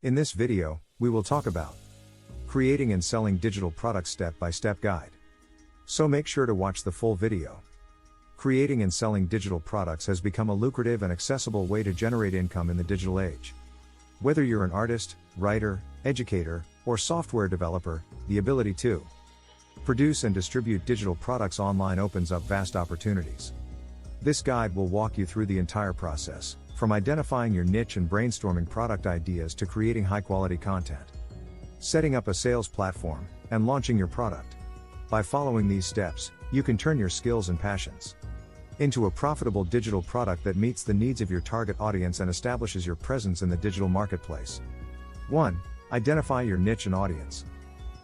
In this video, we will talk about creating and selling digital products step-by-step guide. So make sure to watch the full video. Creating and selling digital products has become a lucrative and accessible way to generate income in the digital age. Whether you're an artist, writer, educator, or software developer, the ability to produce and distribute digital products online opens up vast opportunities. This guide will walk you through the entire process, from identifying your niche and brainstorming product ideas to creating high-quality content, setting up a sales platform, and launching your product. By following these steps, you can turn your skills and passions into a profitable digital product that meets the needs of your target audience and establishes your presence in the digital marketplace. 1. Identify your niche and audience.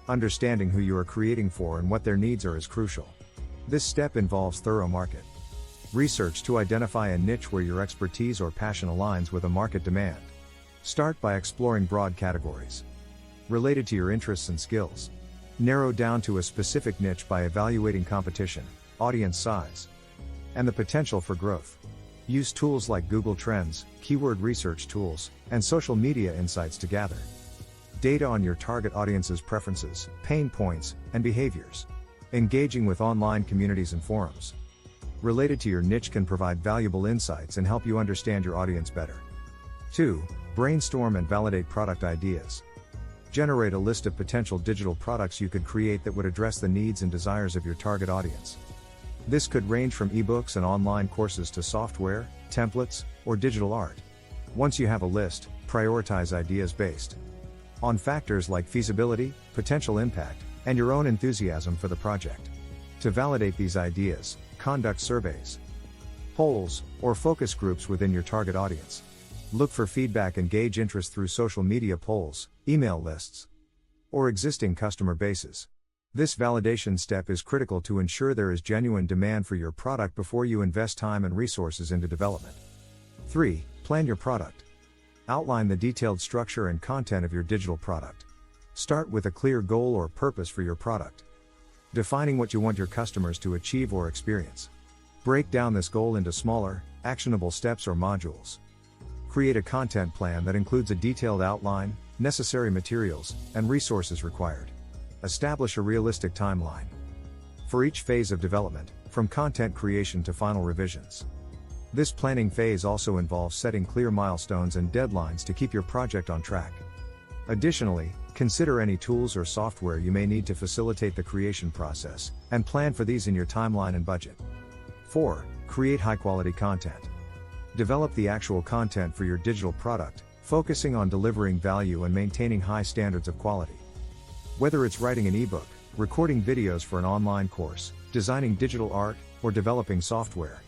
Understanding who you are creating for and what their needs are is crucial. This step involves thorough market research to identify a niche where your expertise or passion aligns with a market demand. Start by exploring broad categories related to your interests and skills. Narrow down to a specific niche by evaluating competition, audience size, and the potential for growth. Use tools like Google Trends, keyword research tools, and social media insights to gather data on your target audience's preferences, pain points, and behaviors. Engaging with online communities and forums related to your niche can provide valuable insights and help you understand your audience better. 2. Brainstorm and validate product ideas. Generate a list of potential digital products you could create that would address the needs and desires of your target audience. This could range from ebooks and online courses to software, templates, or digital art. Once you have a list, prioritize ideas based on factors like feasibility, potential impact, and your own enthusiasm for the project. To validate these ideas, conduct surveys, polls, or focus groups within your target audience. Look for feedback and gauge interest through social media polls, email lists, or existing customer bases. This validation step is critical to ensure there is genuine demand for your product before you invest time and resources into development. 3. Plan your product. Outline the detailed structure and content of your digital product. Start with a clear goal or purpose for your product, defining what you want your customers to achieve or experience. Break down this goal into smaller, actionable steps or modules. Create a content plan that includes a detailed outline, necessary materials, and resources required. Establish a realistic timeline for each phase of development, from content creation to final revisions. This planning phase also involves setting clear milestones and deadlines to keep your project on track. Additionally, consider any tools or software you may need to facilitate the creation process, and plan for these in your timeline and budget. 4. Create high-quality content. Develop the actual content for your digital product, focusing on delivering value and maintaining high standards of quality. Whether it's writing an ebook, recording videos for an online course, designing digital art, or developing software,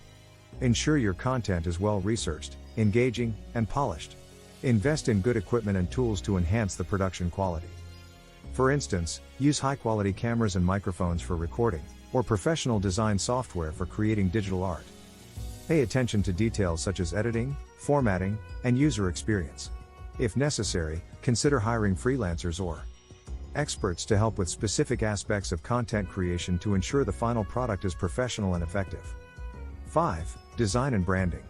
ensure your content is well researched, engaging, and polished. Invest in good equipment and tools to enhance the production quality. For instance, use high-quality cameras and microphones for recording, or professional design software for creating digital art. Pay attention to details such as editing, formatting, and user experience. If necessary, consider hiring freelancers or experts to help with specific aspects of content creation to ensure the final product is professional and effective. 5. Design and branding.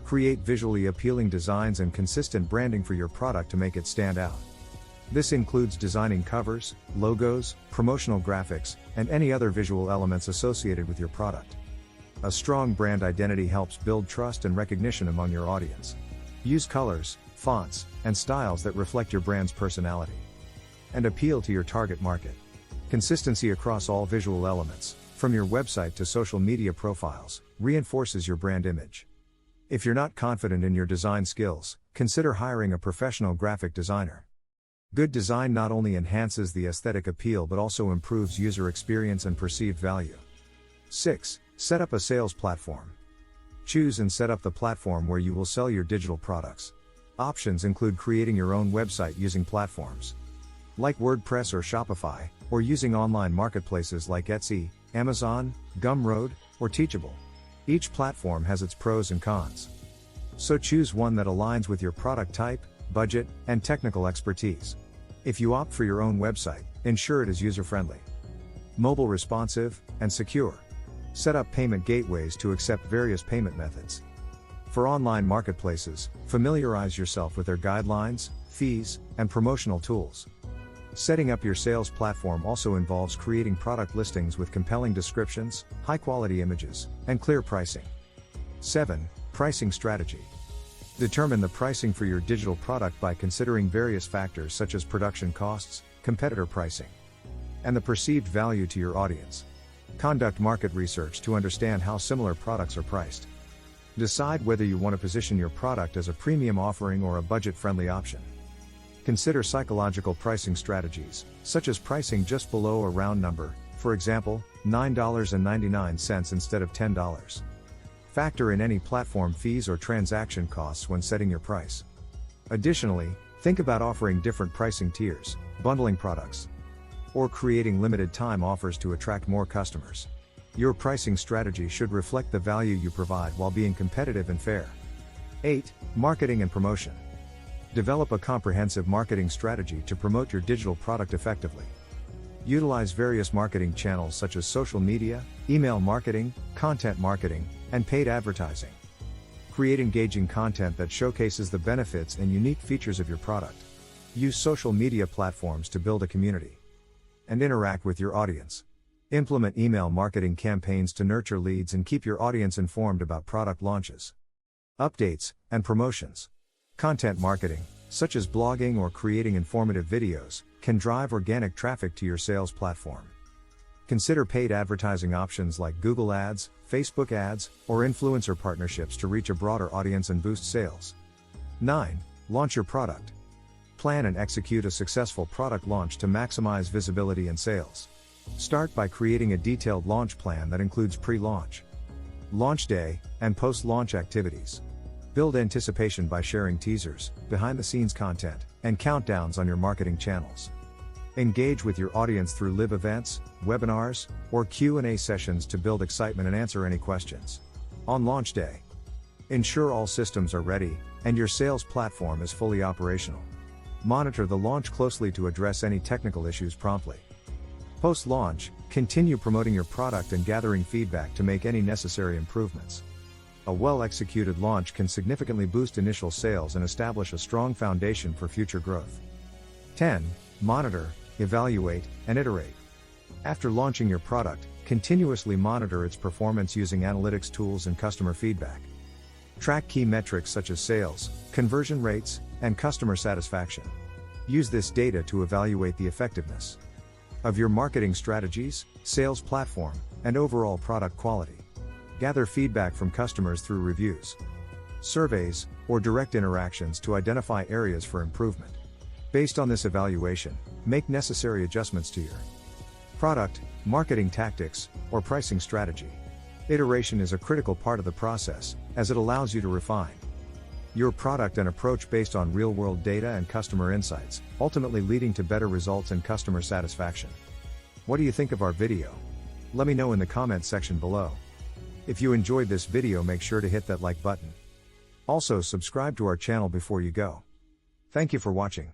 Create visually appealing designs and consistent branding for your product to make it stand out. This includes designing covers, logos, promotional graphics, and any other visual elements associated with your product. A strong brand identity helps build trust and recognition among your audience. Use colors, fonts, and styles that reflect your brand's personality and appeal to your target market. Consistency across all visual elements, from your website to social media profiles, reinforces your brand image. If you're not confident in your design skills, consider hiring a professional graphic designer. Good design not only enhances the aesthetic appeal but also improves user experience and perceived value. 6. Set up a sales platform. Choose and set up the platform where you will sell your digital products. Options include creating your own website using platforms like WordPress or Shopify, or using online marketplaces like Etsy, Amazon, Gumroad, or Teachable. Each platform has its pros and cons. So choose one that aligns with your product type, budget, and technical expertise. If you opt for your own website, ensure it is user-friendly, mobile responsive, and secure. Set up payment gateways to accept various payment methods. For online marketplaces, familiarize yourself with their guidelines, fees, and promotional tools. Setting up your sales platform also involves creating product listings with compelling descriptions, high-quality images, and clear pricing. 7. Pricing strategy. Determine the pricing for your digital product by considering various factors such as production costs, competitor pricing, and the perceived value to your audience. Conduct market research to understand how similar products are priced. Decide whether you want to position your product as a premium offering or a budget-friendly option. Consider psychological pricing strategies, such as pricing just below a round number, for example, $9.99 instead of $10. Factor in any platform fees or transaction costs when setting your price. Additionally, think about offering different pricing tiers, bundling products, or creating limited time offers to attract more customers. Your pricing strategy should reflect the value you provide while being competitive and fair. 8. Marketing and promotion. Develop a comprehensive marketing strategy to promote your digital product effectively. Utilize various marketing channels such as social media, email marketing, content marketing, and paid advertising. Create engaging content that showcases the benefits and unique features of your product. Use social media platforms to build a community and interact with your audience. Implement email marketing campaigns to nurture leads and keep your audience informed about product launches, updates, and promotions. Content marketing, such as blogging or creating informative videos, can drive organic traffic to your sales platform. Consider paid advertising options like Google Ads, Facebook Ads, or influencer partnerships to reach a broader audience and boost sales. 9. Launch your product. Plan and execute a successful product launch to maximize visibility and sales. Start by creating a detailed launch plan that includes pre-launch, launch day, and post-launch activities. Build anticipation by sharing teasers, behind-the-scenes content, and countdowns on your marketing channels. Engage with your audience through live events, webinars, or Q&A sessions to build excitement and answer any questions. On launch day, ensure all systems are ready and your sales platform is fully operational. Monitor the launch closely to address any technical issues promptly. Post-launch, continue promoting your product and gathering feedback to make any necessary improvements. A well-executed launch can significantly boost initial sales and establish a strong foundation for future growth. 10. Monitor, evaluate, and iterate. After launching your product, continuously monitor its performance using analytics tools and customer feedback. Track key metrics such as sales, conversion rates, and customer satisfaction. Use this data to evaluate the effectiveness of your marketing strategies, sales platform, and overall product quality. Gather feedback from customers through reviews, surveys, or direct interactions to identify areas for improvement. Based on this evaluation, make necessary adjustments to your product, marketing tactics, or pricing strategy. Iteration is a critical part of the process, as it allows you to refine your product and approach based on real-world data and customer insights, ultimately leading to better results and customer satisfaction. What do you think of our video? Let me know in the comments section below. If you enjoyed this video, make sure to hit that like button. Also, subscribe to our channel before you go. Thank you for watching.